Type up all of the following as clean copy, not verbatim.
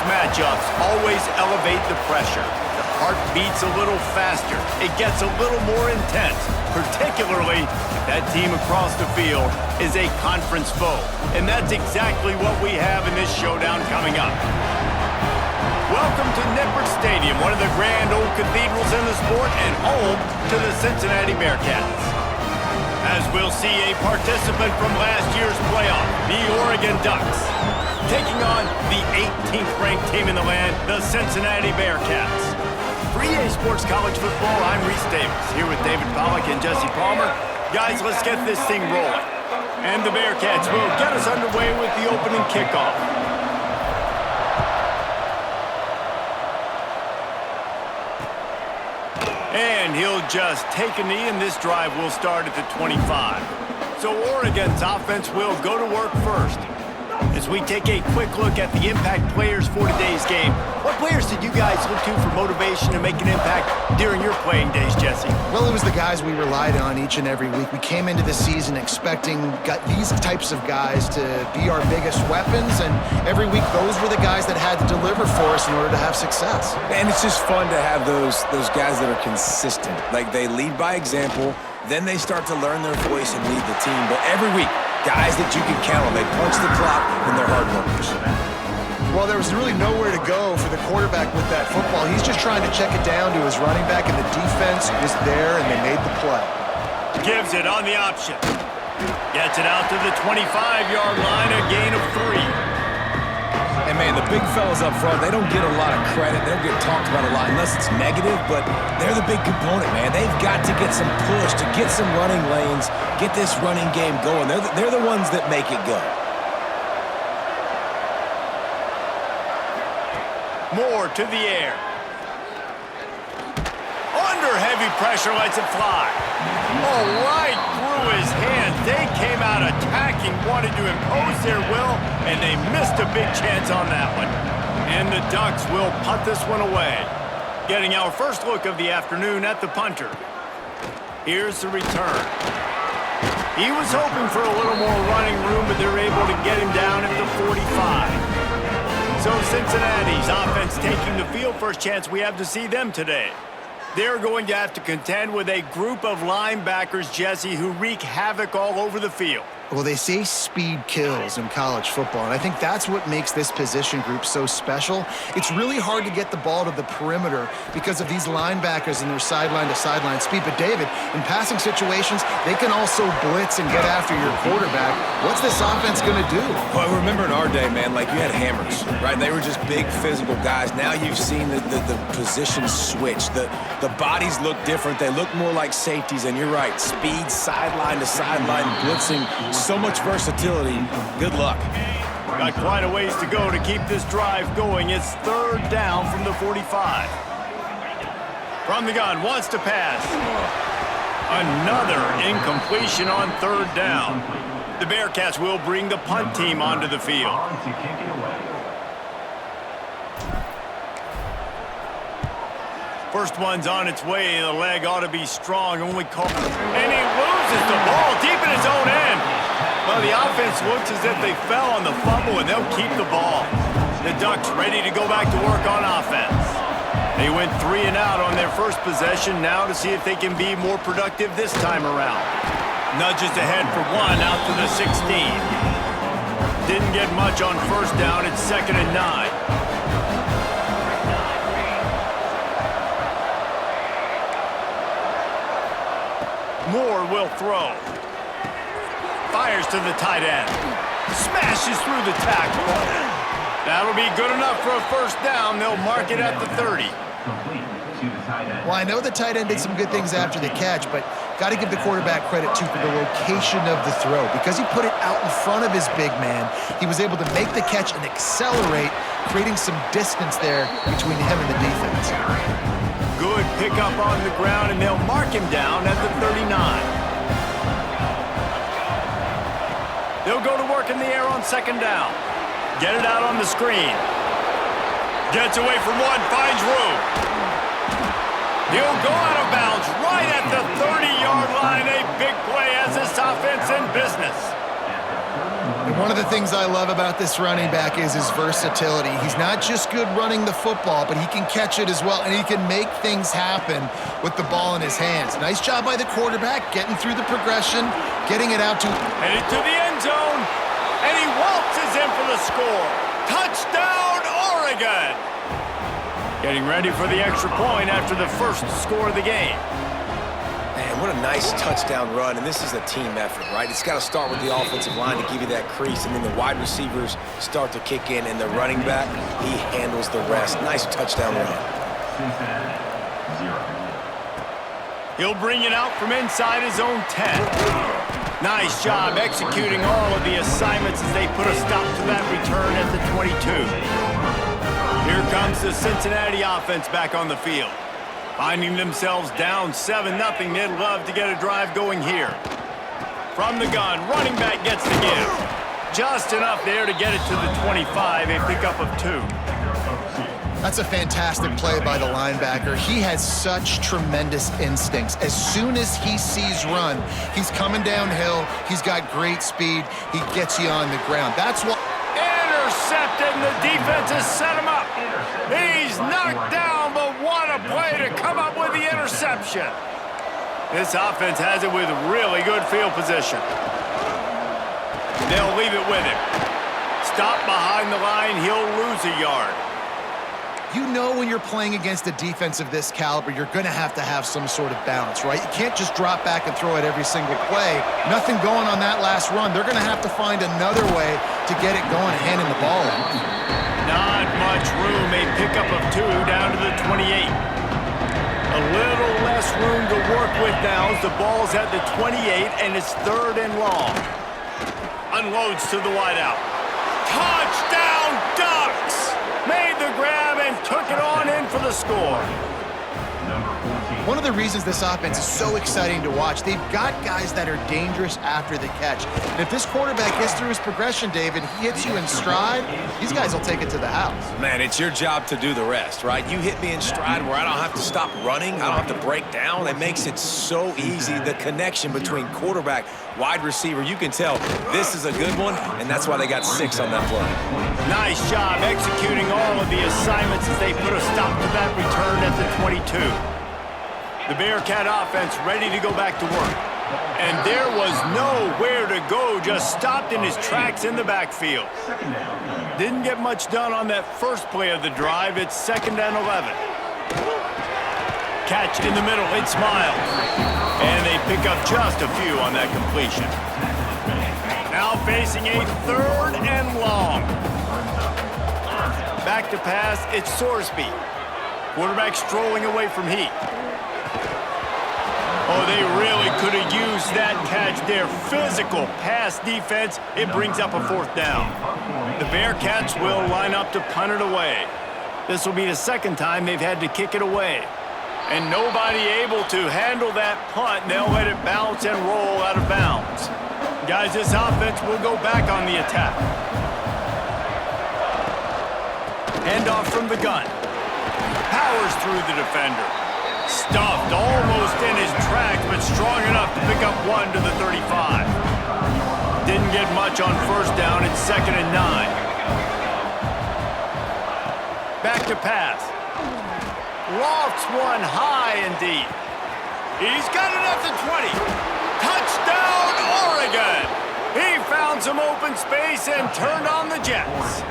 matchups always elevate the pressure. The heart beats a little faster. It gets a little more intense, particularly if that team across the field is a conference foe. And that's exactly what we have in this showdown coming up. Welcome to Nippert Stadium, one of the grand old cathedrals in the sport and home to the Cincinnati Bearcats. As we'll see a participant from last year's playoff, the Oregon Ducks, taking on the 18th ranked team in the land, the Cincinnati Bearcats. For EA Sports College Football, I'm Reese Davis, here with David Pollack and Jesse Palmer. Guys, let's get this thing rolling. And the Bearcats will get us underway with the opening kickoff. And he'll just take a knee, and this drive will start at the 25. So Oregon's offense will go to work first. As we take a quick look at the impact players for today's game, what players did you guys look to for motivation to make an impact during your playing days, Jesse? Well, it was the guys we relied on each and every week. We came into the season expecting these types of guys to be our biggest weapons, and every week those were the guys that had to deliver for us in order to have success. And it's just fun to have those guys that are consistent. Like, they lead by example, then they start to learn their voice and lead the team. But every week, guys that you can count on. They punch the clock, and they're hard workers. Well, there was really nowhere to go for the quarterback with that football. He's just trying to check it down to his running back, and the defense was there, and they made the play. Gives it on the option. Gets it out to the 25-yard line, a gain of 3. And, man, the big fellas up front, they don't get a lot of credit. They don't get talked about a lot unless it's negative, but they're the big component, man. They've got to get some push, to get some running lanes, get this running game going. They're the ones that make it go. Moore to the air. Under heavy pressure, lets it fly. Oh, right through his hand. They came out attacking, wanted to impose their will, and they missed a big chance on that one. And the Ducks will punt this one away. Getting our first look of the afternoon at the punter. Here's the return. He was hoping for a little more running room, but they're able to get him down at the 45. So Cincinnati's offense taking the field. First chance we have to see them today. They're going to have to contend with a group of linebackers, Jesse, who wreak havoc all over the field. Well, they say speed kills in college football, and I think that's what makes this position group so special. It's really hard to get the ball to the perimeter because of these linebackers and their sideline-to-sideline speed. But, David, in passing situations, they can also blitz and get after your quarterback. What's this offense going to do? Well, remember in our day, man, like, you had hammers, right? They were just big physical guys. Now you've seen the positions switch. The bodies look different. They look more like safeties, and you're right. Speed, sideline-to-sideline, blitzing. So much versatility. Good luck. Got quite a ways to go to keep this drive going. It's third down from the 45. From the gun, wants to pass. Another incompletion on third down. The Bearcats will bring the punt team onto the field. First one's on its way. The leg ought to be strong. Only call. And he loses the ball deep in his own end. Well, the offense looks as if they fell on the fumble, and they'll keep the ball. The Ducks ready to go back to work on offense. They went 3 and out on their first possession, now to see if they can be more productive this time around. Nudges ahead for 1 out to the 16. Didn't get much on first down. It's 2nd and 9. Moore will throw. Fires to the tight end. Smashes through the tackle. That'll be good enough for a first down. They'll mark it at the 30. Well, I know the tight end did some good things after the catch, but got to give the quarterback credit, too, for the location of the throw. Because he put it out in front of his big man, he was able to make the catch and accelerate, creating some distance there between him and the defense. Good pickup on the ground, and they'll mark him down at the 39. They'll go to work in the air on 2nd down. Get it out on the screen. Gets away from one, finds room. He'll go out of bounds right at the 30-yard line. A big play as this offense in business. One of the things I love about this running back is his versatility. He's not just good running the football, but he can catch it as well, and he can make things happen with the ball in his hands. Nice job by the quarterback, getting through the progression, getting it out to... Headed to the end zone, and he waltzes in for the score. Touchdown, Oregon! Getting ready for the extra point after the first score of the game. Man, what a nice touchdown run, and this is a team effort, right? It's got to start with the offensive line to give you that crease, and then the wide receivers start to kick in, and the running back, he handles the rest. Nice touchdown run. He'll bring it out from inside his own 10. Nice job executing all of the assignments as they put a stop to that return at the 22. Here comes the Cincinnati offense back on the field. Finding themselves down 7-0, they'd love to get a drive going here. From the gun, running back gets the give. Just enough there to get it to the 25, a pickup of 2. That's a fantastic play by the linebacker. He has such tremendous instincts. As soon as he sees run, he's coming downhill. He's got great speed. He gets you on the ground. That's what... Intercepted, and the defense has set him up. He's knocked down, but what a play to come up with the interception. This offense has it with really good field position. They'll leave it with him. Stop behind the line, he'll lose a yard. You know when you're playing against a defense of this caliber, you're going to have some sort of balance, right? You can't just drop back and throw it every single play. Nothing going on that last run. They're going to have to find another way to get it going and handing the ball off. Not much room. A pickup of 2 down to the 28. A little less room to work with now as the ball's at the 28, and it's 3rd and long. Unloads to the wideout. Touchdown, Ducks! Made the grab and took it on in for the score. One of the reasons this offense is so exciting to watch, they've got guys that are dangerous after the catch. And if this quarterback gets through his progression, David, he hits you in stride, these guys will take it to the house. Man, it's your job to do the rest, right? You hit me in stride where I don't have to stop running. I don't have to break down. It makes it so easy. The connection between quarterback, wide receiver, you can tell this is a good one, and that's why they got 6 on that play. Nice job executing all of the assignments as they put a stop to that return at the 22. The Bearcat offense ready to go back to work. And there was nowhere to go, just stopped in his tracks in the backfield. Didn't get much done on that first play of the drive. It's 2nd and 11. Catch in the middle, it's Miles. And they pick up just a few on that completion. Now facing a 3rd and long. Back to pass, it's Sorsby. Quarterback strolling away from heat. Oh, they really could have used that catch there. Physical pass defense. It brings up a 4th down. The Bearcats will line up to punt it away. This will be the 2nd time they've had to kick it away. And nobody able to handle that punt. They'll let it bounce and roll out of bounds. Guys, this offense will go back on the attack. Handoff from the gun. Powers through the defender. Stuffed almost in his tracks, but strong enough to pick up 1 to the 35. Didn't get much on 1st down. It's 2nd and 9. Back to pass. Lofts one high and deep. He's got it at the 20. Touchdown, Oregon! He found some open space and turned on the Jets.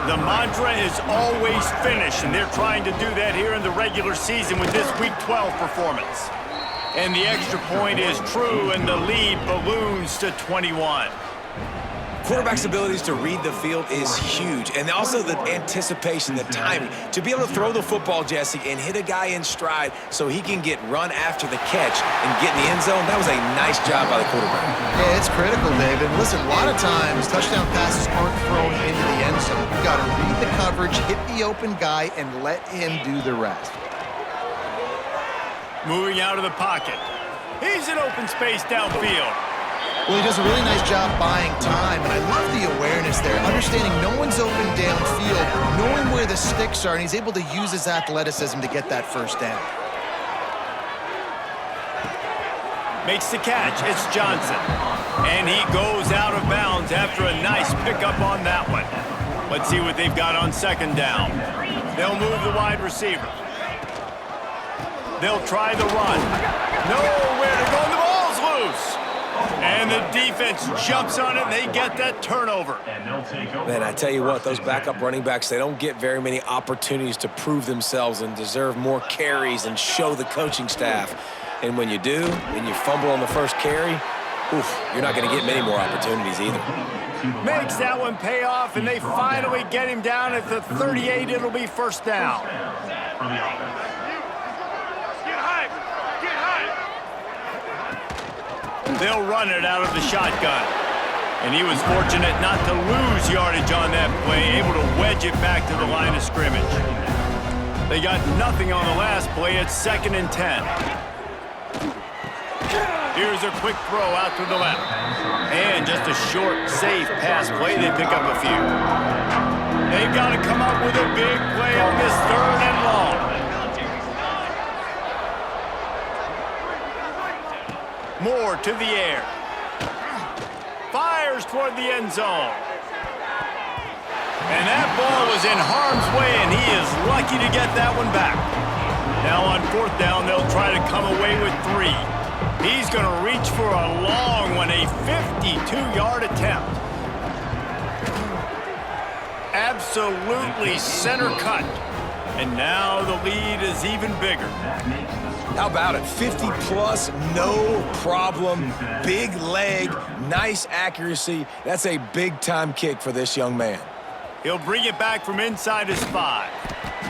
The mantra is always finish, and they're trying to do that here in the regular season with this Week 12 performance. And the extra point is true, and the lead balloons to 21. Quarterback's abilities to read the field is huge, and also the anticipation, the timing. To be able to throw the football, Jesse, and hit a guy in stride so he can get run after the catch and get in the end zone, that was a nice job by the quarterback. Yeah, it's critical, David. Listen, a lot of times touchdown passes aren't thrown into the end zone. You've got to read the coverage, hit the open guy, and let him do the rest. Moving out of the pocket. He's in open space downfield. Well, he does a really nice job buying time, and I love the awareness there, understanding no one's open downfield, knowing where the sticks are, and he's able to use his athleticism to get that 1st down. Makes the catch. It's Johnson. And he goes out of bounds after a nice pickup on that one. Let's see what they've got on second down. They'll move the wide receiver. They'll try the run. Nowhere to go, and the ball's loose. And the defense jumps on it, and they get that turnover. Man, I tell you what, those backup running backs, they don't get very many opportunities to prove themselves and deserve more carries and show the coaching staff. And when you do, and you fumble on the first carry, oof, you're not going to get many more opportunities either. Makes that one pay off, and they finally get him down at the 38. It'll be first down. They'll run it out of the shotgun. And he was fortunate not to lose yardage on that play, able to wedge it back to the line of scrimmage. They got nothing on the last play. It's 2nd and 10. Here's a quick throw out to the left. And just a short, safe pass play. They pick up a few. They've got to come up with a big play on this 3rd and long. Moore to the air. Fires toward the end zone. And that ball was in harm's way, and he is lucky to get that one back. Now on 4th down, they'll try to come away with 3. He's going to reach for a long one, a 52-yard attempt. Absolutely center cut. And now the lead is even bigger. How about it? 50-plus, no problem. Big leg, nice accuracy. That's a big-time kick for this young man. He'll bring it back from inside his 5.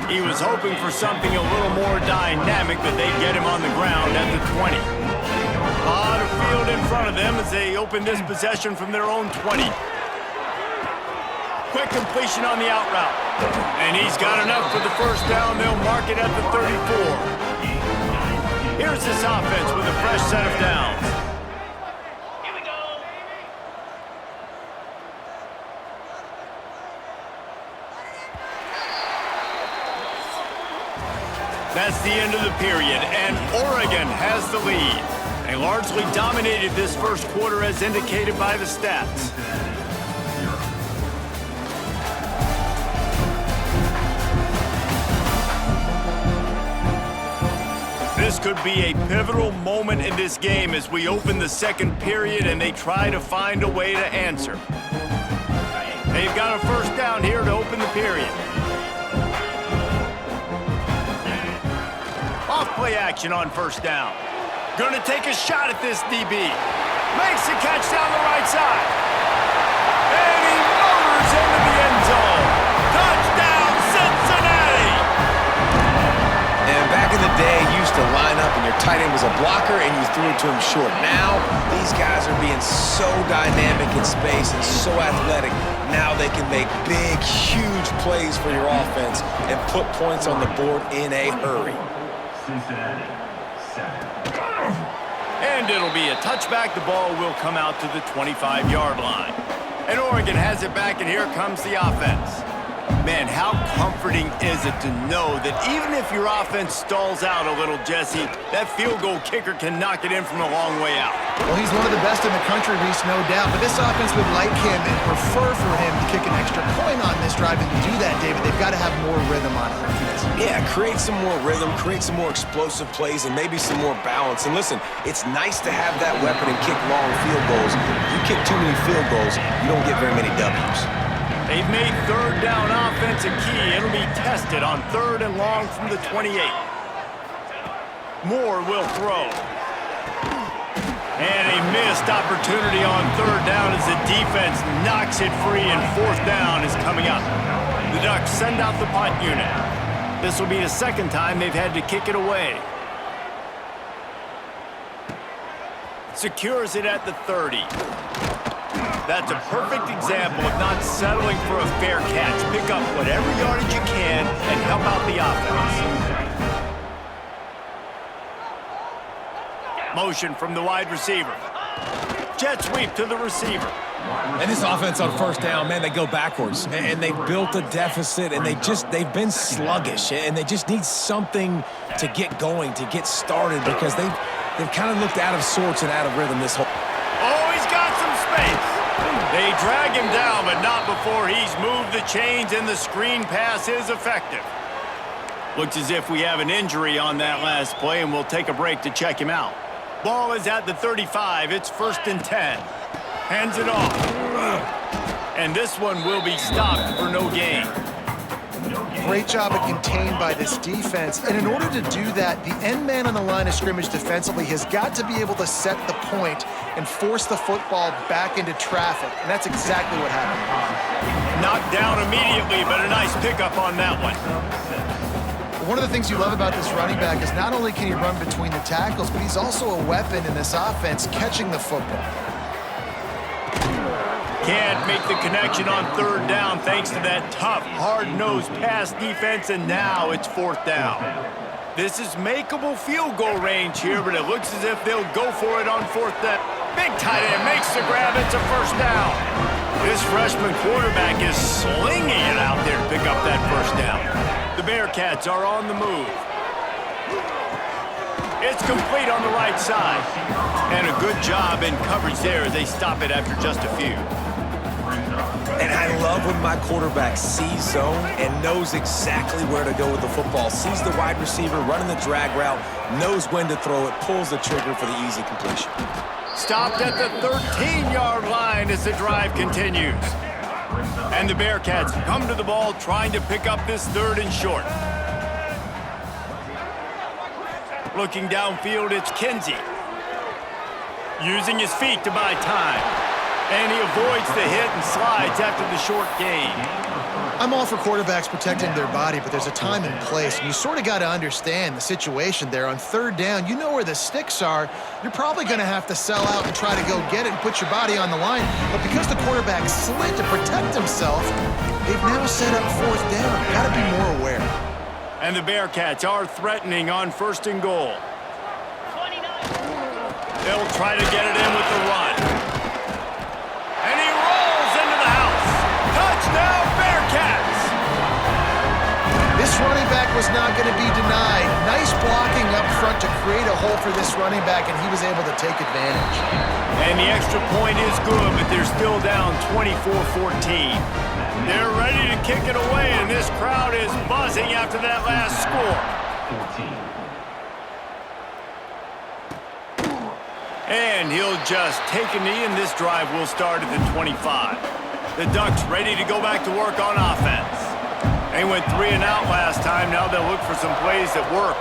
He was hoping for something a little more dynamic, but they get him on the ground at the 20. A lot of field in front of them as they open this possession from their own 20. Quick completion on the out route. And he's got enough for the first down. They'll mark it at the 34. Here's this offense with a fresh set of downs. Here we go. That's the end of the period, and Oregon has the lead. They largely dominated this first quarter as indicated by the stats. This could be a pivotal moment in this game as we open the second period and they try to find a way to answer. They've got a first down here to open the period. Off-play action on first down. Gonna take a shot at this DB. Makes the catch down the right side. And he motors into the end zone. Touchdown, Cincinnati! And back in the day, you used to line up and your tight end was a blocker and you threw it to him short. Now, these guys are being so dynamic in space and so athletic. Now they can make big, huge plays for your offense and put points on the board in a hurry. Cincinnati, 7. And it'll be a touchback. The ball will come out to the 25-yard line. And Oregon has it back, and here comes the offense. Man, how comforting is it to know that even if your offense stalls out a little, Jesse, that field goal kicker can knock it in from a long way out. Well, he's one of the best in the country, Reese, no doubt. But this offense would like him and prefer for him to kick an extra point on this drive. And to do that, David, they've got to have more rhythm on offense. Yeah, create some more rhythm, create some more explosive plays, and maybe some more balance. And listen, it's nice to have that weapon and kick long field goals. You kick too many field goals, you don't get very many W's. They've made third down offense a key. It'll be tested on 3rd and long from the 28. Moore will throw. And a missed opportunity on 3rd down as the defense knocks it free, and 4th down is coming up. The Ducks send out the punt unit. This will be the 2nd time they've had to kick it away. Secures it at the 30. That's a perfect example of not settling for a fair catch. Pick up whatever yardage you can and help out the offense. Motion from the wide receiver. Jet sweep to the receiver. And this offense on first down, man, they go backwards. And they've built a deficit, and they've been sluggish. And they just need something to get going, to get started, because They've kind of looked out of sorts and out of rhythm this whole... Oh, he's got some space. They drag him down, but not before he's moved the chains and the screen pass is effective. Looks as if we have an injury on that last play, and we'll take a break to check him out. Ball is at the 35. It's 1st and 10. Hands it off. And this one will be stopped for no gain. Great job of contained by this defense. And in order to do that, the end man on the line of scrimmage defensively has got to be able to set the point and force the football back into traffic. And that's exactly what happened. Knocked down immediately, but a nice pickup on that one. One of the things you love about this running back is not only can he run between the tackles, but he's also a weapon in this offense catching the football. Can't make the connection on 3rd down thanks to that tough, hard-nosed pass defense, and now it's 4th down. This is makeable field goal range here, but it looks as if they'll go for it on 4th down. Big tight end makes the grab. It's a 1st down. This freshman quarterback is slinging it out there to pick up that 1st down. The Bearcats are on the move. It's complete on the right side. And a good job in coverage there as they stop it after just a few. And I love when my quarterback sees zone and knows exactly where to go with the football. Sees the wide receiver running the drag route, knows when to throw it, pulls the trigger for the easy completion. Stopped at the 13-yard line as the drive continues. And the Bearcats come to the ball trying to pick up this 3rd and short. Looking downfield, it's Cincy. Using his feet to buy time. And he avoids the hit and slides after the short gain. I'm all for quarterbacks protecting their body, but there's a time and place. And you sort of got to understand the situation there. On 3rd down, you know where the sticks are. You're probably going to have to sell out and try to go get it and put your body on the line. But because the quarterback slid to protect himself, they've now set up 4th down. Got to be more aware. And the Bearcats are threatening on 1st and goal. They'll try to get it in with the run. And he rolls into the house. Touchdown, Bearcats! This running back was not going to be denied. Nice blocking up front to create a hole for this running back, and he was able to take advantage. And the extra point is good, but they're still down 24-14. They're ready to kick it away, and this crowd is buzzing after that last score. 14. And he'll just take a knee, and this drive will start at the 25. The Ducks ready to go back to work on offense. They went 3 and out last time. Now they'll look for some plays that work.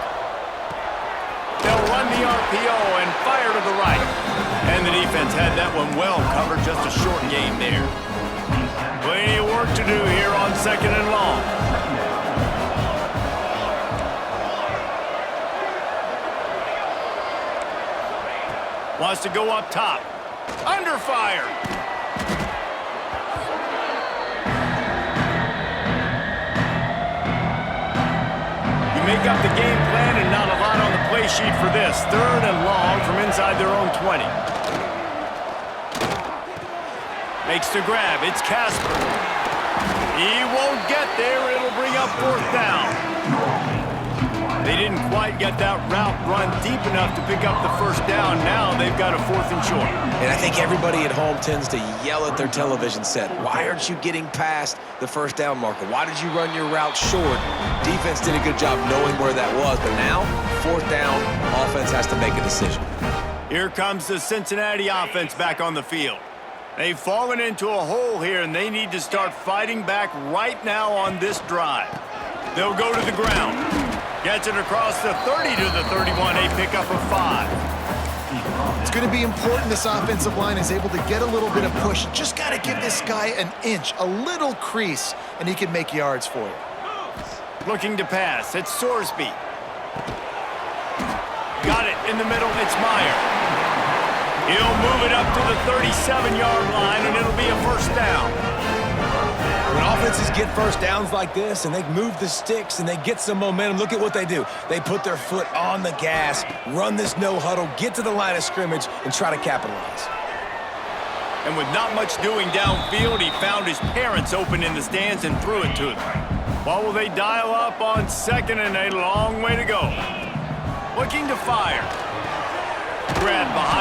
They'll run the RPO and fire to the right. And the defense had that one well covered, just a short game there. Plenty of work to do here on 2nd and long. Wants to go up top. Under fire. You make up the game plan and not a lot on the play sheet for this. 3rd and long from inside their own 20. Makes the grab. It's Casper. He won't get there. It'll bring up 4th down. They didn't quite get that route run deep enough to pick up the 1st down. Now they've got a 4th and short. And I think everybody at home tends to yell at their television set. Why aren't you getting past the 1st down marker? Why did you run your route short? Defense did a good job knowing where that was, but now 4th down, offense has to make a decision. Here comes the Cincinnati offense back on the field. They've fallen into a hole here, and they need to start fighting back right now on this drive. They'll go to the ground. Gets it across the 30 to the 31, a pickup of 5. It's going to be important this offensive line is able to get a little bit of push. Just got to give this guy an inch, a little crease, and he can make yards for you. Looking to pass. It's Sorsby. Got it in the middle. It's Meyer. He'll move it up to the 37-yard line, and it'll be a 1st down. When offenses get 1st downs like this and they move the sticks and they get some momentum, look at what they do. They put their foot on the gas, run this no huddle, get to the line of scrimmage, and try to capitalize. And with not much doing downfield, he found his parents open in the stands and threw it to them. What will they dial up on 2nd and a long way to go? Looking to fire.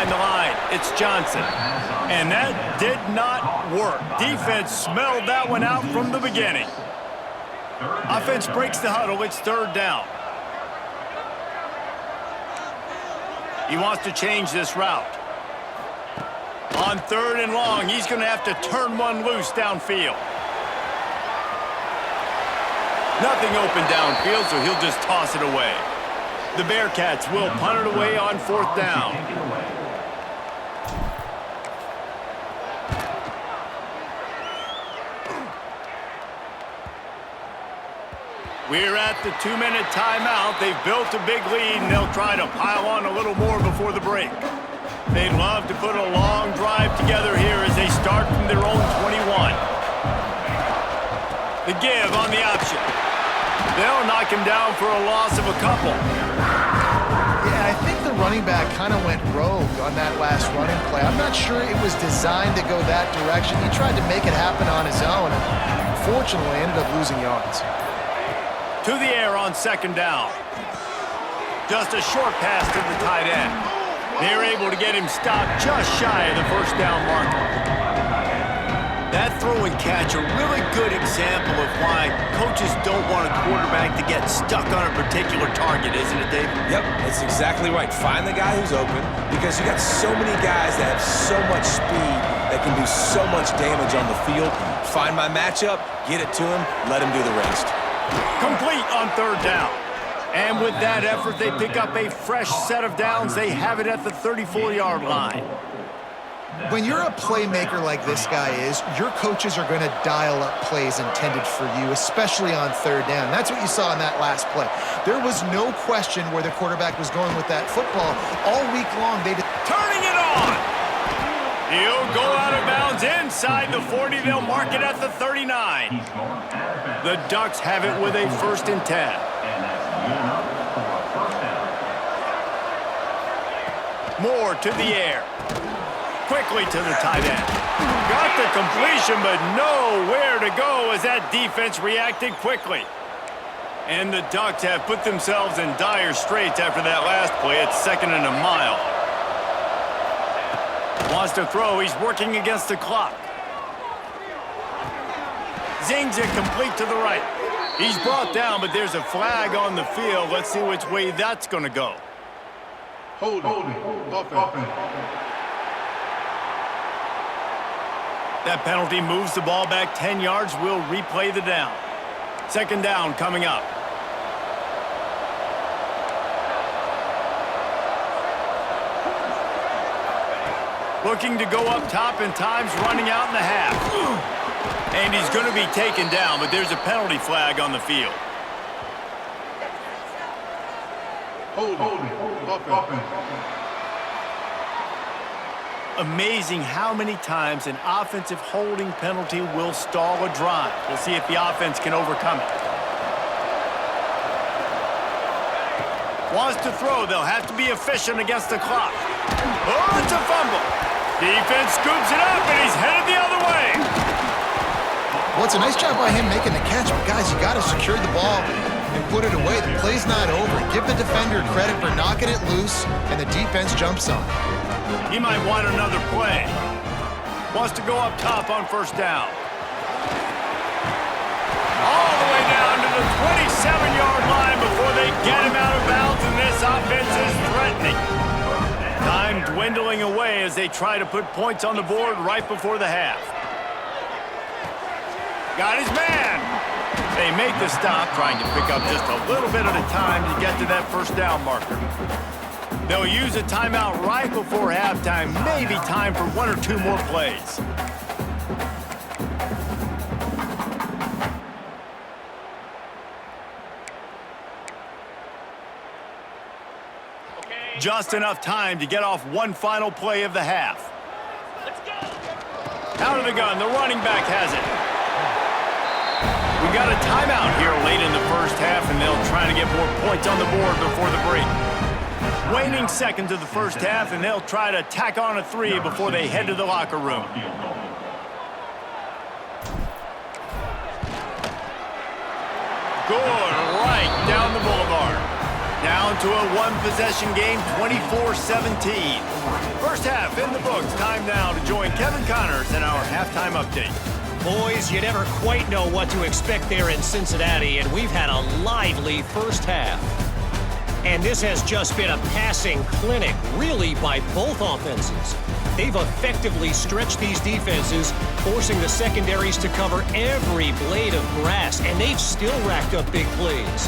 behind the line. It's Johnson. And that did not work. Defense smelled that one out from the beginning. Offense breaks the huddle. It's third down. He wants to change this route. On third and long, he's going to have to turn one loose downfield. Nothing open downfield, so he'll just toss it away. The Bearcats will punt it away on fourth down. We're at the 2-minute timeout. They've built a big lead, and they'll try to pile on a little more before the break. They'd love to put a long drive together here as they start from their own 21. The give on the option. They'll knock him down for a loss of a couple. Yeah, I think the running back kind of went rogue on that last running play. I'm not sure it was designed to go that direction. He tried to make it happen on his own, and unfortunately ended up losing yards. To the air on second down. Just a short pass to the tight end. They're able to get him stopped just shy of the first down marker. That throw and catch, a really good example of why coaches don't want a quarterback to get stuck on a particular target, isn't it, David? Yep, that's exactly right. Find the guy who's open, because you got so many guys that have so much speed that can do so much damage on the field. Find my matchup, get it to him, let him do the rest. Complete on third down. And with that effort, they pick up a fresh set of downs. They have it at the 34-yard line. When you're a playmaker like this guy is, your coaches are going to dial up plays intended for you, especially on third down. That's what you saw in that last play. There was no question where the quarterback was going with that football. All week long, they did. Turning it on. He'll go out of bounds inside the 40. They'll mark it at the 39. The Ducks have it with a 1st and 10. Moore to the air. Quickly to the tight end. Got the completion, but nowhere to go as that defense reacted quickly. And the Ducks have put themselves in dire straits after that last play. It's 2nd and a mile. Wants to throw. He's working against the clock. Zings it complete to the right. He's brought down, but there's a flag on the field. Let's see which way that's going to go. Hold it. That penalty moves the ball back 10 yards. We'll replay the down. 2nd down coming up. Looking to go up top, and time's running out in the half. And he's going to be taken down, but there's a penalty flag on the field. Hold it. Amazing how many times an offensive holding penalty will stall a drive. We'll see if the offense can overcome it. Wants to throw. They'll have to be efficient against the clock. Oh, it's a fumble. Defense scoops it up, and he's headed the other way. Well, it's a nice job by him making the catch, but guys, you got to secure the ball and put it away. The play's not over. Give the defender credit for knocking it loose, and the defense jumps on. He might want another play. Wants to go up top on 1st down. All the way down to the 27-yard line before they get him out of bounds, and this offense is threatening. Time dwindling away as they try to put points on the board right before the half. Got his man. They make the stop, trying to pick up just a little bit at a time to get to that 1st down marker. They'll use a timeout right before halftime, maybe time for 1 or 2 more plays. Just enough time to get off one final play of the half. Let's go. Out of the gun, the running back has it. We got a timeout here late in the 1st half, and they'll try to get more points on the board before the break. Waning seconds of the 1st half, and they'll try to tack on a 3 before they head to the locker room. Good right down the boulevard. Now Down to a one-possession game, 24-17. First half in the books. Time now to join Kevin Connors in our halftime update. Boys, you never quite know what to expect there in Cincinnati, and we've had a lively first half. And this has just been a passing clinic, really, by both offenses. They've effectively stretched these defenses, forcing the secondaries to cover every blade of grass, and they've still racked up big plays.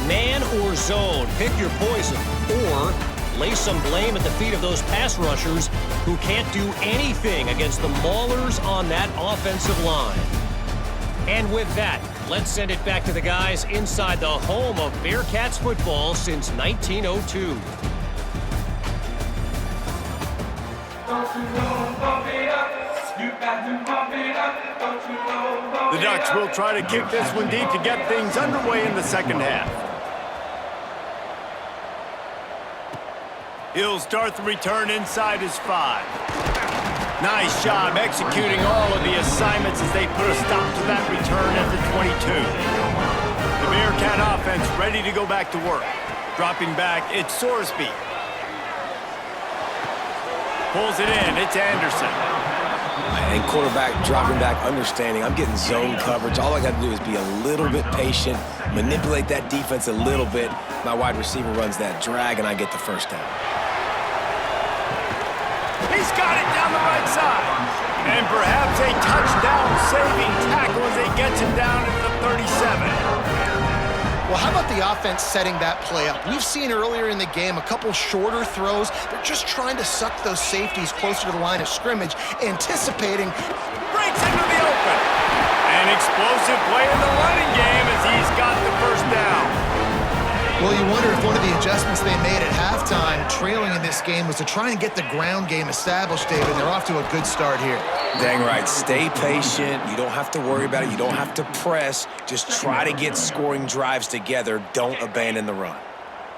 Man or zone, pick your poison, or lay some blame at the feet of those pass rushers who can't do anything against the maulers on that offensive line. And with that, let's send it back to the guys inside the home of Bearcats football since 1902. The Ducks will try to kick this one deep to get things underway in the second half. He'll start the return inside his 5. Nice job executing all of the assignments as they put a stop to that return at the 22. The Bearcat offense ready to go back to work. Dropping back, it's Sorsby. Pulls it in, it's Anderson. And quarterback dropping back, understanding I'm getting zone coverage. All I got to do is be a little bit patient, manipulate that defense a little bit. My wide receiver runs that drag, and I get the first down. He's got it down the right side. And perhaps a touchdown-saving tackle as he gets him down at the 37. Well, how about the offense setting that play up? We've seen earlier in the game a couple shorter throws. They're just trying to suck those safeties closer to the line of scrimmage, anticipating. Breaks into the open. An explosive play in the running game as he's got the first down. Well, you wonder if one of the adjustments they made at halftime, trailing in this game, was to try and get the ground game established, David. They're off to a good start here. Dang right. Stay patient. You don't have to worry about it. You don't have to press. Just try to get scoring drives together. Don't abandon the run.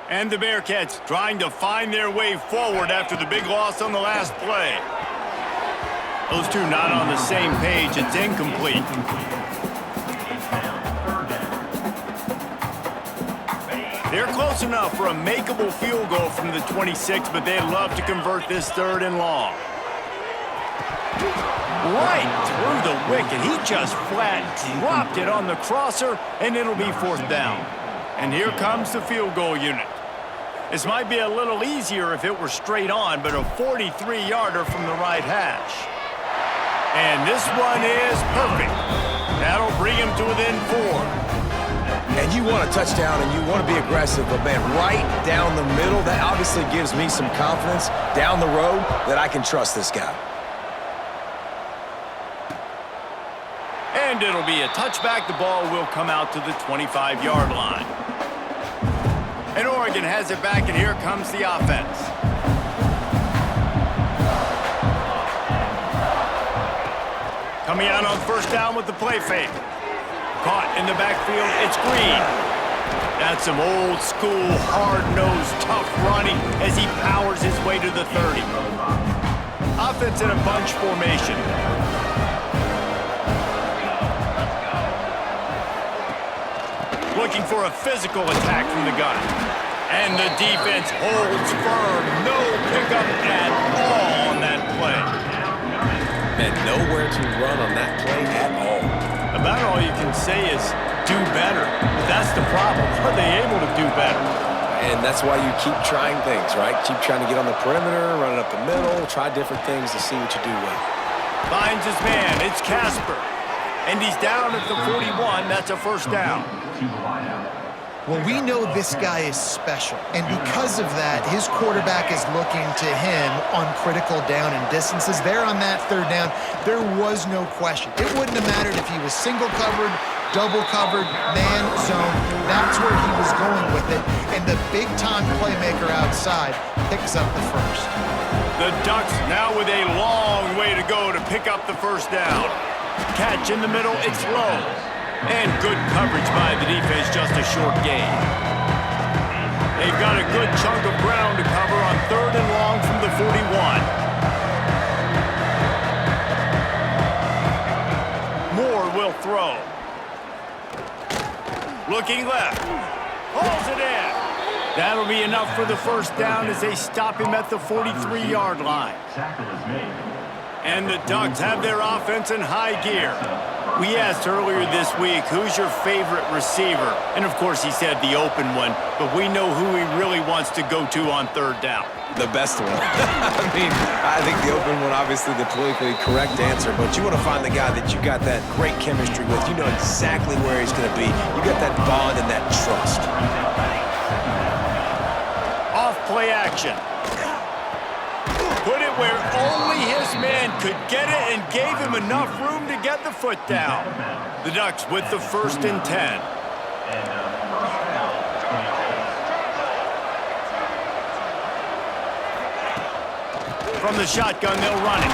And the Bearcats trying to find their way forward after the big loss on the last play. Those two not on the same page. It's incomplete. They're close enough for a makeable field goal from the 26, but they'd love to convert this 3rd and long. Right through the wicket. He just flat dropped it on the crosser, and it'll be 4th down. And here comes the field goal unit. This might be a little easier if it were straight on, but a 43-yarder from the right hash. And this one is perfect. That'll bring him to within 4. And you want a touchdown and you want to be aggressive, but man, right down the middle, that obviously gives me some confidence down the road that I can trust this guy. And it'll be a touchback. The ball will come out to the 25-yard line. And Oregon has it back, and here comes the offense. Coming out on 1st down with the play fake. Caught in the backfield, it's Green. That's some old school, hard-nosed, tough running as he powers his way to the 30. Offense in a bunch formation. Looking for a physical attack from the gun. And the defense holds firm. No pickup at all on that play. And nowhere to run on that play at all. About all you can say is do better. But that's the problem. Are they able to do better? And that's why you keep trying things, right? Keep trying to get on the perimeter, run it up the middle, try different things to see what you do well. Finds his man. It's Casper. And he's down at the 41. That's a 1st down. Well, we know this guy is special, and because of that, his quarterback is looking to him on critical down and distances. There on that 3rd down, there was no question. It wouldn't have mattered if he was single covered, double covered, man, zone. That's where he was going with it, and the big-time playmaker outside picks up the 1st. The Ducks now with a long way to go to pick up the 1st down. Catch in the middle, it's low. And good coverage by the defense, just a short gain. They've got a good chunk of ground to cover on 3rd and long from the 41. Moore will throw. Looking left. Hauls it in. That'll be enough for the first down as they stop him at the 43-yard line. Tackle is made. And the Ducks have their offense in high gear. We asked earlier this week, who's your favorite receiver? And of course he said the open one, but we know who he really wants to go to on third down. The best one. I think the open one, obviously the politically correct answer, but you want to find the guy that you got that great chemistry with. You know exactly where he's going to be. You got that bond and that trust. Off play action. Put it where only his man could get it and gave him enough room to get the foot down. The Ducks with the 1st and 10. From the shotgun, they'll run it.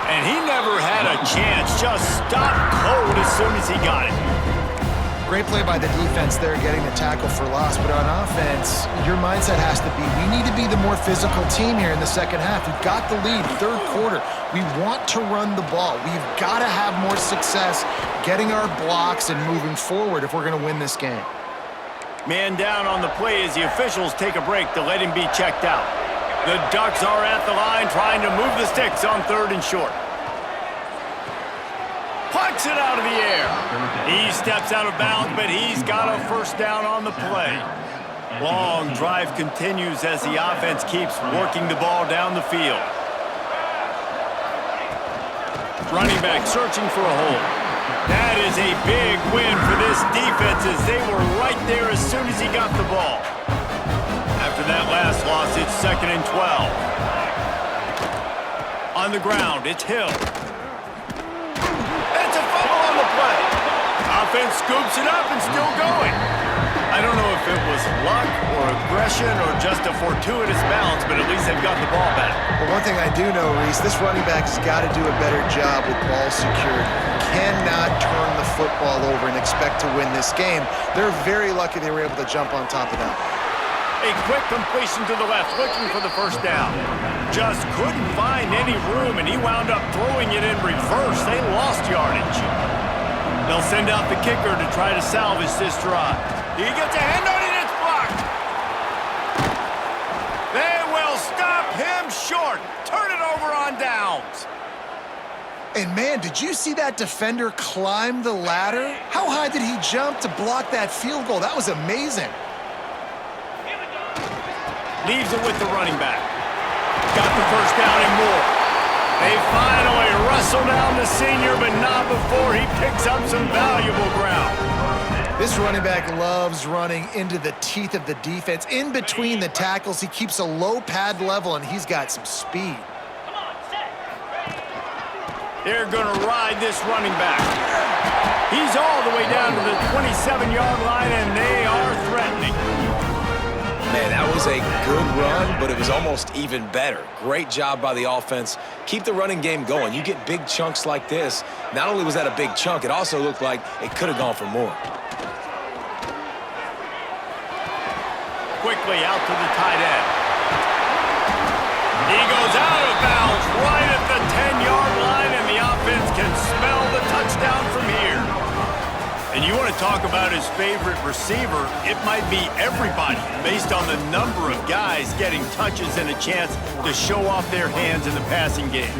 And he never had a chance. Just stopped cold as soon as he got it. Great play by the defense there, getting the tackle for loss. But on offense, your mindset has to be, we need to be the more physical team here in the second half. We've got the lead, third quarter. We want to run the ball. We've got to have more success getting our blocks and moving forward if we're going to win this game. Man down on the play as the officials take a break to let him be checked out. The Ducks are at the line trying to move the sticks on 3rd and short. Pucks it out of the air. He steps out of bounds, but he's got a first down on the play. Long drive continues as the offense keeps working the ball down the field. Running back searching for a hole. That is a big win for this defense as they were right there as soon as he got the ball. After that last loss, it's 2nd and 12. On the ground, it's Hill. It's a fumble on the play. Offense scoops it up and still going. I don't know if it was luck or aggression or just a fortuitous bounce, but at least they've got the ball back. But one thing I do know, Reese, this running back has got to do a better job with ball security. Cannot turn the football over and expect to win this game. They're very lucky they were able to jump on top of that. A quick completion to the left, looking for the first down. Just couldn't find any room, and he wound up throwing it in reverse. They lost yardage. They'll send out the kicker to try to salvage this drive. He gets a hand on it, it's blocked. They will stop him short. Turn it over on downs. And man, did you see that defender climb the ladder? How high did he jump to block that field goal? That was amazing. Leaves it with the running back. Got the first down and more. They finally wrestle down the senior, but not before he picks up some valuable ground. This running back loves running into the teeth of the defense. In between the tackles, he keeps a low pad level, and he's got some speed. They're going to ride this running back. He's all the way down to the 27-yard line, and they are threatening. Man, that was a good run, but it was almost even better. Great job by the offense. Keep the running game going. You get big chunks like this. Not only was that a big chunk, it also looked like it could have gone for more. Quickly out to the tight end. He goes out of bounds right at the 10-yard line, and the offense can smell the touchdown from here. And you want to talk about his favorite receiver, it might be everybody based on the number of guys getting touches and a chance to show off their hands in the passing game.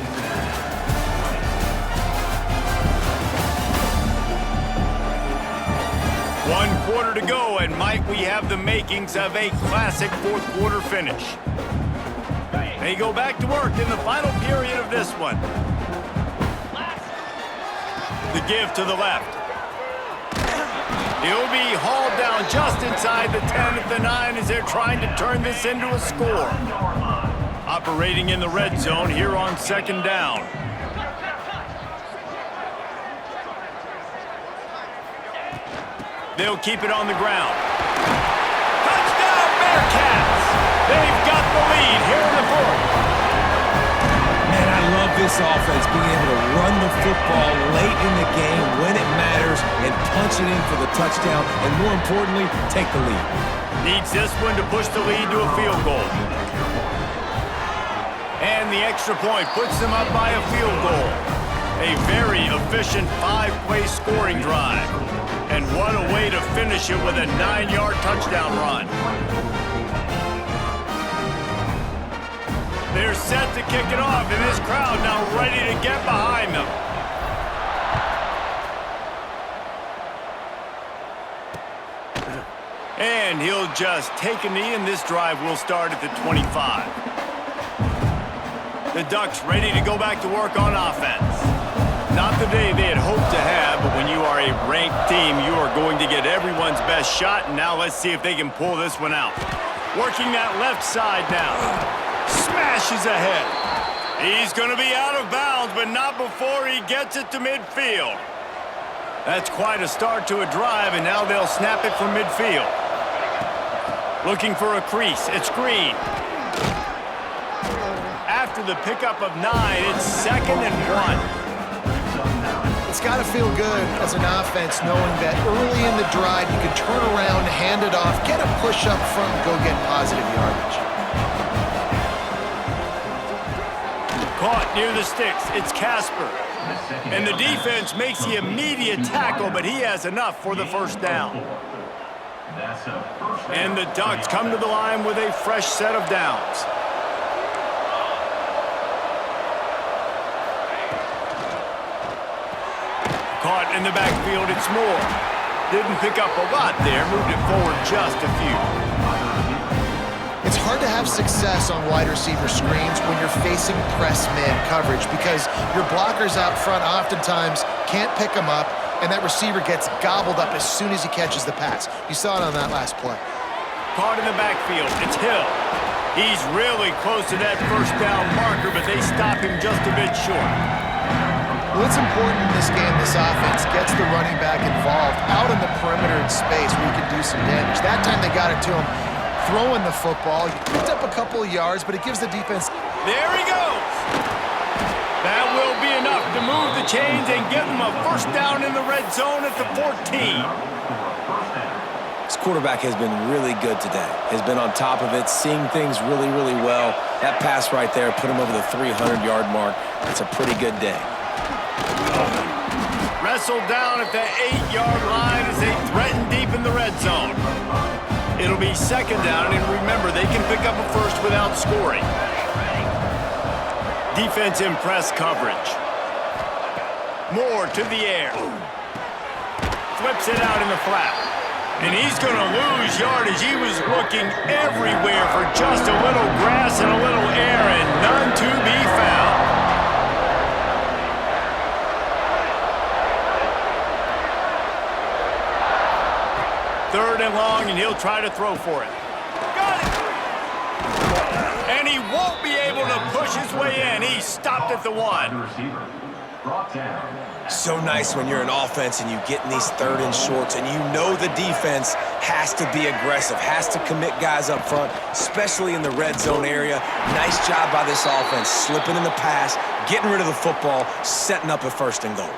One quarter to go, and might we have the makings of a classic fourth quarter finish. They go back to work in the final period of this one. The give to the left. He'll be hauled down just inside the 10 at the 9 as they're trying to turn this into a score. Operating in the red zone here on 2nd down. They'll keep it on the ground. Touchdown, Bearcats! They've got the lead here in the fourth. Man, I love this offense being able to run the football late in the game when it matters and punch it in for the touchdown, and more importantly, take the lead. Needs this one to push the lead to a field goal. And the extra point puts them up by a field goal. A very efficient 5-play scoring drive. And what a way to finish it with a 9-yard touchdown run. They're set to kick it off, and this crowd now ready to get behind them. And he'll just take a knee, and this drive will start at the 25. The Ducks ready to go back to work on offense. Not the day they had hoped to have, but when you are a ranked team, you are going to get everyone's best shot, and now let's see if they can pull this one out. Working that left side now. Smashes ahead. He's going to be out of bounds, but not before he gets it to midfield. That's quite a start to a drive, and now they'll snap it from midfield. Looking for a crease. It's Green. After the pickup of 9, it's 2nd and 1. It's got to feel good as an offense knowing that early in the drive you can turn around, hand it off, get a push up front, and go get positive yardage. Caught near the sticks. It's Casper. And the defense makes the immediate tackle, but he has enough for the first down. And the Ducks come to the line with a fresh set of downs. Caught in the backfield, it's Moore. Didn't pick up a lot there, moved it forward just a few. It's hard to have success on wide receiver screens when you're facing press man coverage because your blockers out front oftentimes can't pick them up, and that receiver gets gobbled up as soon as he catches the pass. You saw it on that last play. Caught in the backfield, it's Hill. He's really close to that first down marker, but they stop him just a bit short. Well, it's important in this game this offense gets the running back involved out in the perimeter in space where you can do some damage. That time they got it to him throwing the football. He picked up a couple of yards, but it gives the defense... There he goes! That will be enough to move the chains and give them a first down in the red zone at the 14. This quarterback has been really good today. Has been on top of it, seeing things really, really well. That pass right there put him over the 300-yard mark. It's a pretty good day. Wrestled down at the 8-yard line as they threaten deep in the red zone. It'll be 2nd down, and remember, they can pick up a first without scoring. Defense in press coverage. Moore to the air. Flips it out in the flat. And he's going to lose yardage. He was looking everywhere for just a little grass and a little air, and none to be found. Third and long, and he'll try to throw for it. Got it! And he won't be able to push his way in. He stopped at the 1. So nice when you're an offense and you get in these 3rd and shorts and you know the defense has to be aggressive, has to commit guys up front, especially in the red zone area. Nice job by this offense, slipping in the pass, getting rid of the football, setting up a 1st and goal.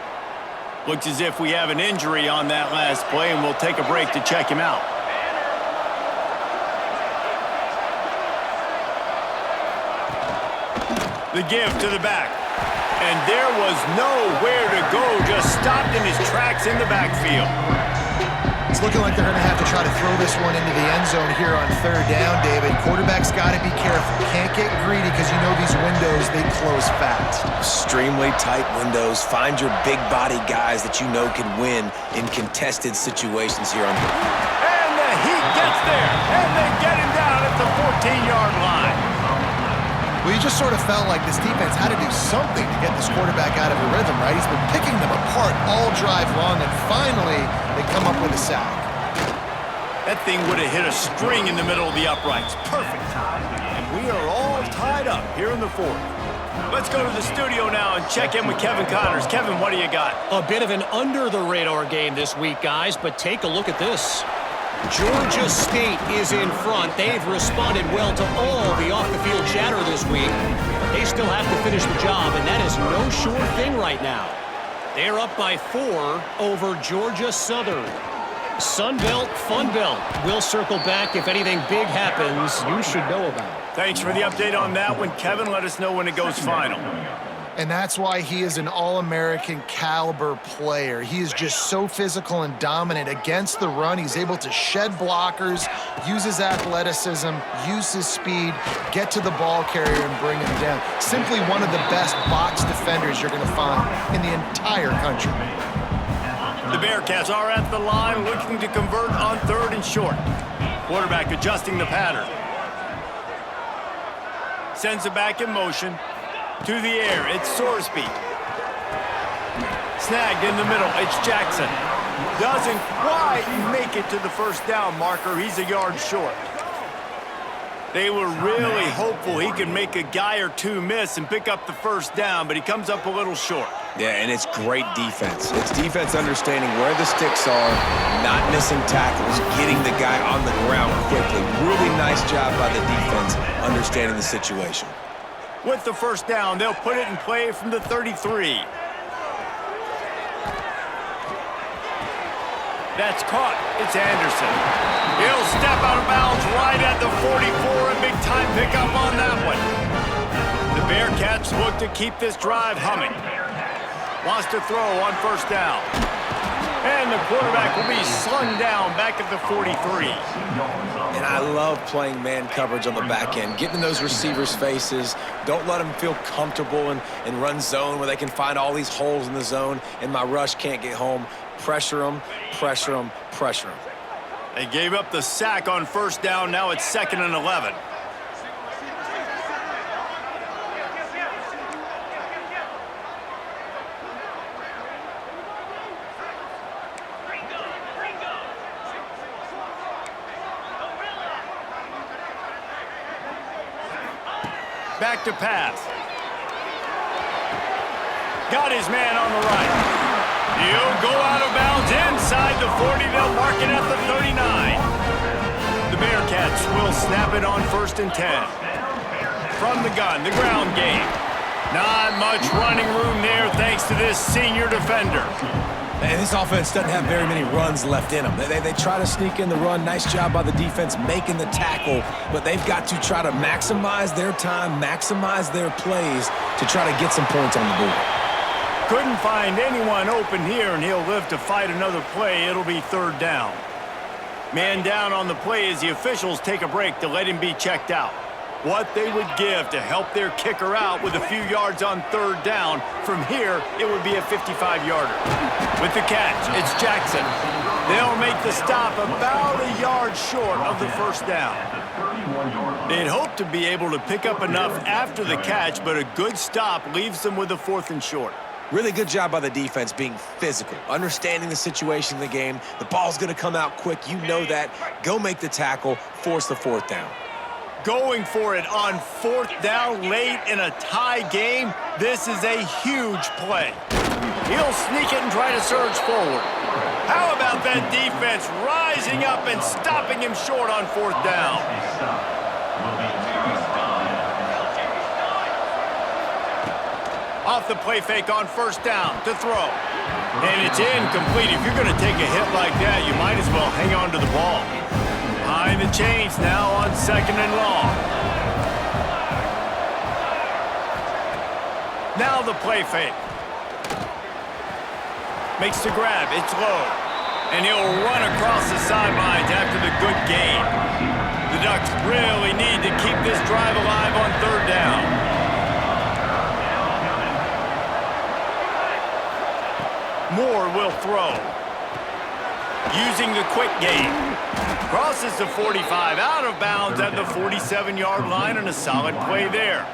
Looks as if we have an injury on that last play, and we'll take a break to check him out. The give to the back. And there was nowhere to go, just stopped in his tracks in the backfield. It's looking like they're going to have to try to throw this one into the end zone here on 3rd down, David. Quarterback's got to be careful. Can't get greedy because you know these windows, they close fast. Extremely tight windows. Find your big body guys that you know can win in contested situations here on the... And the heat gets there, and they get him down at the 14-yard line. Well, you just sort of felt like this defense had to do something to get this quarterback out of a rhythm, right? He's been picking them apart all drive long, and finally they come up with a sack. That thing would have hit a string in the middle of the uprights. Perfect. And we are all tied up here in the 4th. Let's go to the studio now and check in with Kevin Connors. Kevin, what do you got? A bit of an under-the-radar game this week, guys, but take a look at this. Georgia State is in front. They've responded well to all the off-the-field chatter this week. But they still have to finish the job, and that is no sure thing right now. They're up by 4 over Georgia Southern. Sun Belt, Fun Belt. We'll circle back if anything big happens you should know about. Thanks for the update on that one, Kevin. Let us know when it goes final. And that's why he is an All-American caliber player. He is just so physical and dominant against the run. He's able to shed blockers, use his athleticism, use his speed, get to the ball carrier and bring him down. Simply one of the best box defenders you're going to find in the entire country. The Bearcats are at the line looking to convert on 3rd and short. Quarterback adjusting the pattern. Sends it back in motion. To the air, it's Sorsby. Snagged in the middle, it's Jackson. Doesn't quite make it to the first down marker. He's a yard short. They were really hopeful he could make a guy or two miss and pick up the first down, but he comes up a little short. Yeah, and it's great defense. It's defense understanding where the sticks are, not missing tackles, getting the guy on the ground quickly. Really nice job by the defense understanding the situation. With the first down, they'll put it in play from the 33. That's caught. It's Anderson. He'll step out of bounds right at the 44, and big-time pickup on that one. The Bearcats look to keep this drive humming. Wants to throw on first down. And the quarterback will be slung down back at the 43. And I love playing man coverage on the back end, getting in those receivers' faces. Don't let them feel comfortable and run zone where they can find all these holes in the zone and my rush can't get home. Pressure them, pressure them, pressure them. They gave up the sack on first down. Now it's 2nd and 11. Back to pass. Got his man on the right. He'll go out of bounds inside the 40. They'll mark it at the 39. The Bearcats will snap it on 1st and 10. From the gun, the ground game. Not much running room there thanks to this senior defender. And this offense doesn't have very many runs left in them. They try to sneak in the run. Nice job by the defense making the tackle, but they've got to try to maximize their time, maximize their plays to try to get some points on the board. Couldn't find anyone open here, and he'll live to fight another play. It'll be 3rd down. Man down on the play as the officials take a break to let him be checked out. What they would give to help their kicker out with a few yards on 3rd down. From here, it would be a 55-yarder. With the catch, it's Jackson. They'll make the stop about a yard short of the first down. They'd hope to be able to pick up enough after the catch, but a good stop leaves them with a 4th and short. Really good job by the defense being physical, understanding the situation in the game. The ball's going to come out quick. You know that. Go make the tackle, force the 4th down. Going for it on 4th down late in a tie game. This is a huge play. He'll sneak it and try to surge forward. How about that defense rising up and stopping him short on 4th down? Off the play fake on first down to throw. And it's incomplete. If you're going to take a hit like that, you might as well hang on to the ball. Behind the chains now on 2nd and long. Now the play fake. Makes the grab. It's low. And he'll run across the sidelines after the good gain. The Ducks really need to keep this drive alive on 3rd down. Moore will throw. Using the quick game. Crosses the 45, out of bounds at the 47-yard line, and a solid play there.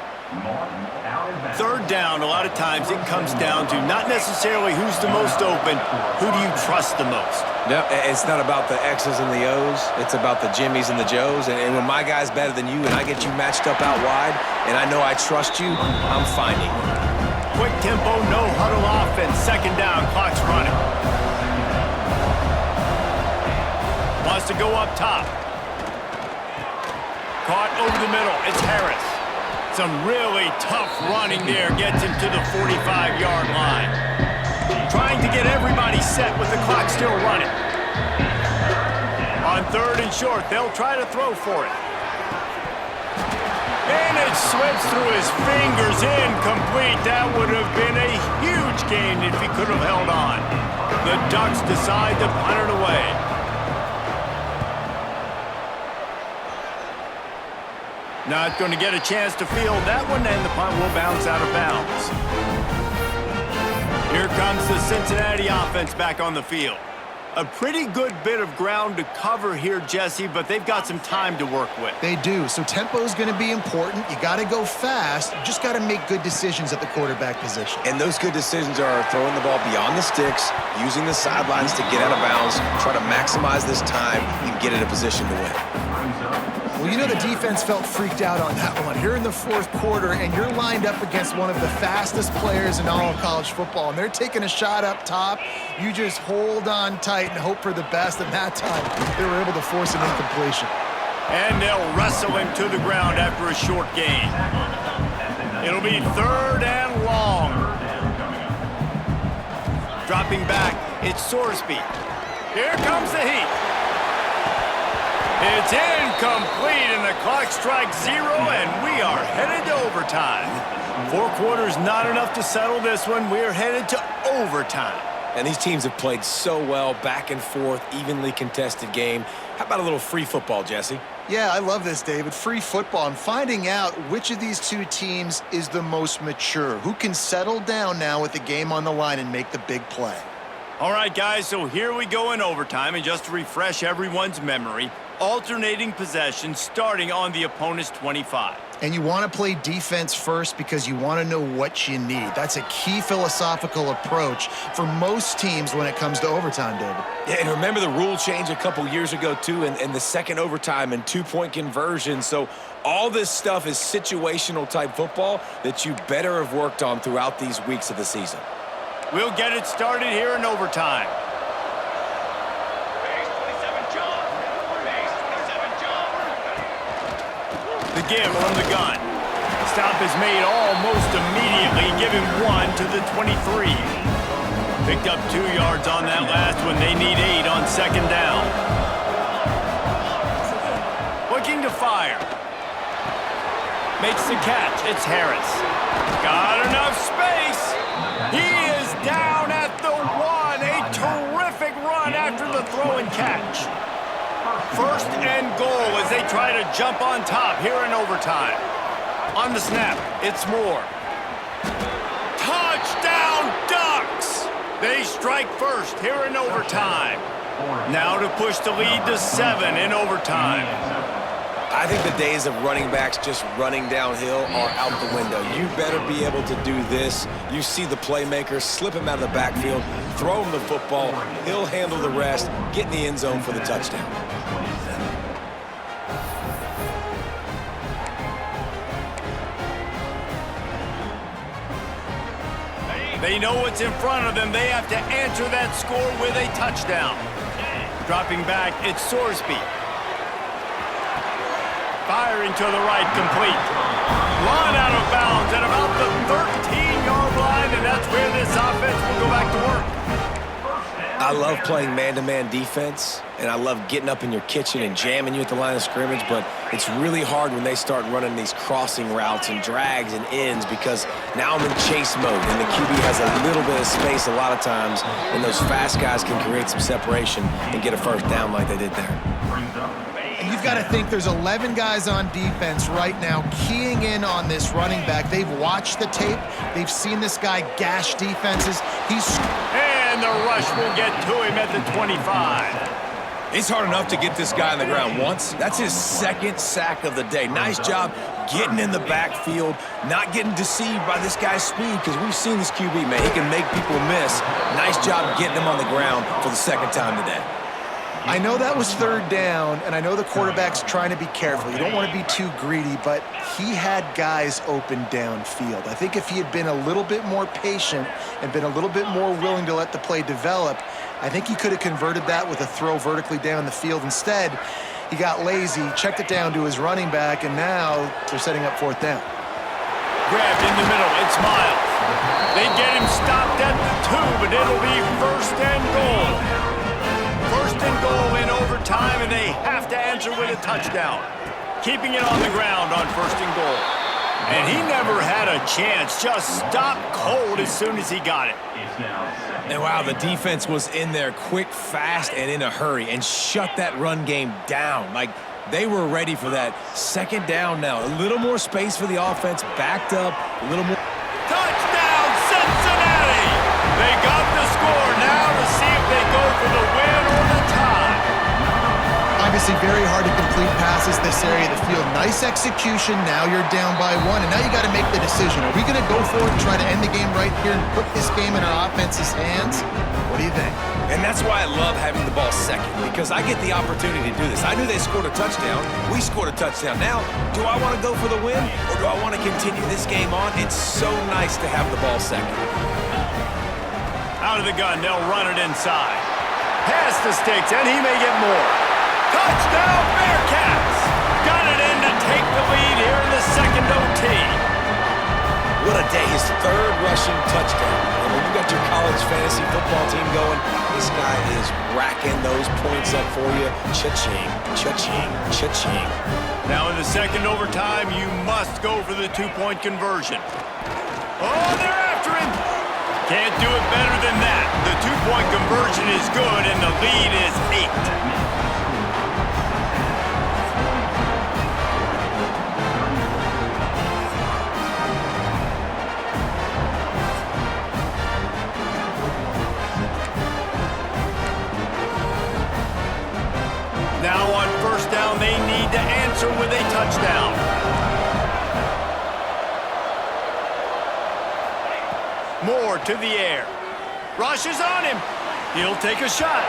3rd down, a lot of times it comes down to not necessarily who's the most open, who do you trust the most? No, it's not about the X's and the O's. It's about the Jimmies and the Joes. And when my guy's better than you and I get you matched up out wide, and I know I trust you, I'm finding you. Quick tempo, no huddle offense. 2nd down, clock's running. Wants to go up top. Caught over the middle. It's Harris. Some really tough running there gets him to the 45-yard line. Trying to get everybody set with the clock still running. On 3rd and short, they'll try to throw for it. And it slips through his fingers, incomplete. That would have been a huge gain if he could have held on. The Ducks decide to punt it away. Not going to get a chance to field that one, and the punt will bounce out of bounds. Here comes the Cincinnati offense back on the field. A pretty good bit of ground to cover here, Jesse, but they've got some time to work with. They do, so tempo is going to be important. You got to go fast. You just got to make good decisions at the quarterback position. And those good decisions are throwing the ball beyond the sticks, using the sidelines to get out of bounds, try to maximize this time, and get in a position to win. Well, you know the defense felt freaked out on that one. You're in the fourth quarter, and you're lined up against one of the fastest players in all of college football, and they're taking a shot up top. You just hold on tight and hope for the best, and that time they were able to force an incompletion. And they'll wrestle him to the ground after a short gain. It'll be 3rd and long. Dropping back, it's Sorsby. Here comes the heat. It's incomplete, and the clock strikes 0, and we are headed to overtime. 4 quarters not enough to settle this one. We're headed to overtime. And these teams have played so well, back and forth, evenly contested game. How about a little free football, Jesse? Yeah, I love this, David. Free football. I'm finding out which of these two teams is the most mature, who can settle down now with the game on the line and make the big play. All right, guys, so here we go in overtime, and just to refresh everyone's memory, alternating possession starting on the opponent's 25. And you want to play defense first because you want to know what you need. That's a key philosophical approach for most teams when it comes to overtime, David. Yeah, and remember the rule change a couple years ago, too, and the second overtime and 2-point conversion. So all this stuff is situational type football that you better have worked on throughout these weeks of the season. We'll get it started here in overtime. The give from the gun. Stop is made almost immediately, giving 1 to the 23. Picked up 2 yards on that last one. They need 8 on 2nd down. Looking to fire. Makes the catch. It's Harris. Got enough space. He is down at the 1. A terrific run after the throw and catch. 1st and goal as they try to jump on top here in overtime. On the snap, it's Moore. Touchdown, Ducks! They strike first here in overtime. Now to push the lead to 7 in overtime. I think the days of running backs just running downhill are out the window. You better be able to do this. You see the playmaker, slip him out of the backfield, throw him the football, he'll handle the rest, get in the end zone for the touchdown. They know what's in front of them. They have to answer that score with a touchdown. Dropping back, it's Sorsby. Firing to the right, complete. Line out of bounds at about the 13-yard line, and that's where this offense will go back to work. I love playing man-to-man defense, and I love getting up in your kitchen and jamming you at the line of scrimmage, but it's really hard when they start running these crossing routes and drags and ends because now I'm in chase mode, and the QB has a little bit of space a lot of times, and those fast guys can create some separation and get a first down like they did there. And you've got to think there's 11 guys on defense right now keying in on this running back. They've watched the tape. They've seen this guy gash defenses. And the rush will get to him at the 25. It's hard enough to get this guy on the ground once. That's his 2nd sack of the day. Nice job getting in the backfield, not getting deceived by this guy's speed because we've seen this QB, man. He can make people miss. Nice job getting him on the ground for the 2nd time today. I know that was 3rd down, and I know the quarterback's trying to be careful. You don't want to be too greedy, but he had guys open downfield. I think if he had been a little bit more patient and been a little bit more willing to let the play develop, I think he could have converted that with a throw vertically down the field. Instead, he got lazy, checked it down to his running back, and now they're setting up 4th down. Grabbed in the middle, it's Miles. They get him stopped at the 2, but it'll be 1st and goal. 1st and goal in overtime, and they have to answer with a touchdown. Keeping it on the ground on 1st and goal. And he never had a chance. Just stopped cold as soon as he got it. It's now second. And wow, the defense was in there quick, fast, and in a hurry and shut that run game down. Like, they were ready for that. Second down now. A little more space for the offense. Backed up. A little more. Touchdown, Cincinnati! They got the score now to see if they go for the win or the tie. Obviously very hard to complete passes this area of the field. Nice execution. Now you're down by 1, and now you got to make the decision. Are we going to go for it and try to end the game right here and put this game in our offense's hands? What do you think? And that's why I love having the ball second, because I get the opportunity to do this. I knew they scored a touchdown. We scored a touchdown. Now, do I want to go for the win, or do I want to continue this game on? It's so nice to have the ball second. Out of the gun, they'll run it inside. Pass the sticks, and he may get more. Touchdown, Bearcats! Got it in to take the lead here in the second OT. What a day. His third rushing touchdown. And when you got your college fantasy football team going, this guy is racking those points up for you. Cha-ching, cha-ching, cha-ching. Now in the second overtime, you must go for the two-point conversion. Oh, they're after him! Can't do it better than that. The two-point conversion is good, and the lead is 8. Now on first down, they need to answer with a touchdown. Moore to the air. Rushes on him. He'll take a shot.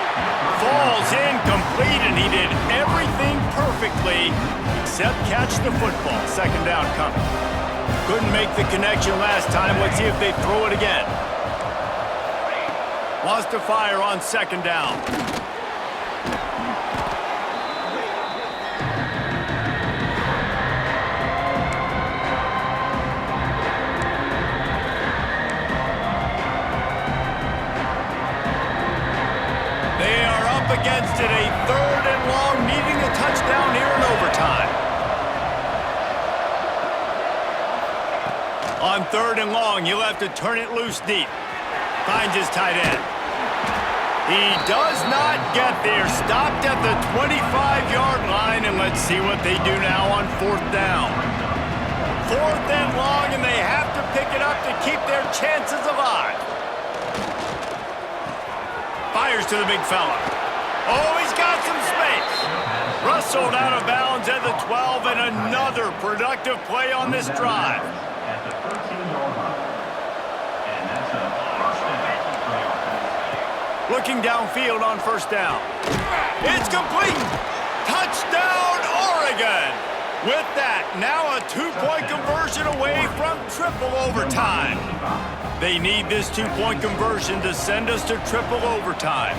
Falls incomplete, and he did everything perfectly except catch the football. Second down coming. Couldn't make the connection last time. Let's see if they throw it again. Wants to fire on second down. Against it, a third and long, needing a touchdown here in overtime. On third and long, he'll have to turn it loose deep. Finds his tight end. He does not get there. Stopped at the 25-yard line, and let's see what they do now on fourth down. Fourth and long, and they have to pick it up to keep their chances alive. Fires to the big fella. Oh, he's got some space. Rustled out of bounds at the 12, and another productive play on this drive. At the 13-yard line. And that's a first down. Looking downfield on first down. It's complete. Touchdown, Oregon. With that, now a two-point conversion away from triple overtime. They need this two-point conversion to send us to triple overtime.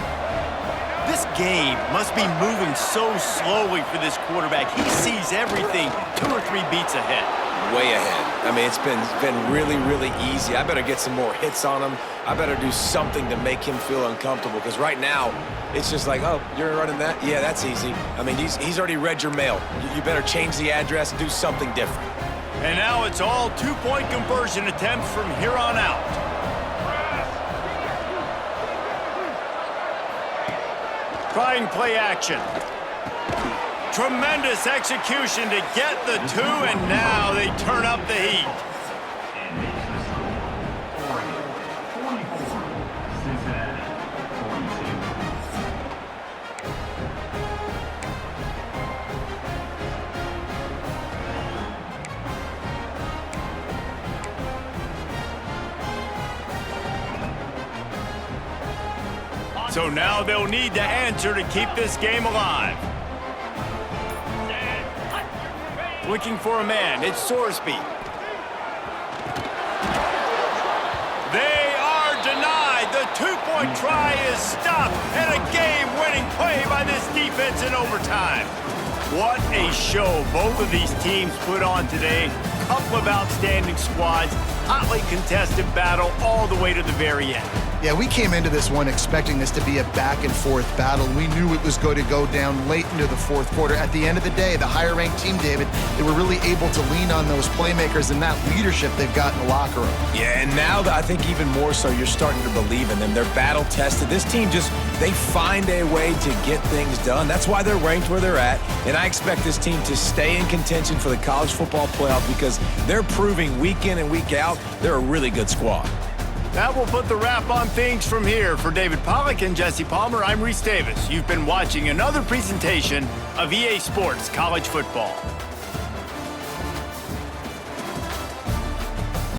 This game must be moving so slowly for this quarterback. He sees everything 2 or 3 beats ahead. Way ahead. I mean, it's been really, really easy. I better get some more hits on him. I better do something to make him feel uncomfortable, because right now, it's just like, oh, you're running that? Yeah, that's easy. I mean, he's already read your mail. You better change the address, do something different. And now it's all two-point conversion attempts from here on out. Trying play action. Tremendous execution to get the 2, and now they turn up the heat. And makes the score. Oregon 44, Cincinnati 42. So now they'll need to answer to keep this game alive. Looking for a man. It's Sorsby. They are denied. The two-point try is stopped, and a game-winning play by this defense in overtime. What a show both of these teams put on today. Couple of outstanding squads, hotly contested battle all the way to the very end. Yeah, we came into this one expecting this to be a back-and-forth battle. We knew it was going to go down late into the fourth quarter. At the end of the day, the higher-ranked team, David, they were really able to lean on those playmakers and that leadership they've got in the locker room. Yeah, and now I think even more so, you're starting to believe in them. They're battle-tested. This team they find a way to get things done. That's why they're ranked where they're at, and I expect this team to stay in contention for the college football playoff because they're proving week in and week out they're a really good squad. That will put the wrap on things from here. For David Pollack and Jesse Palmer, I'm Reese Davis. You've been watching another presentation of EA Sports College Football.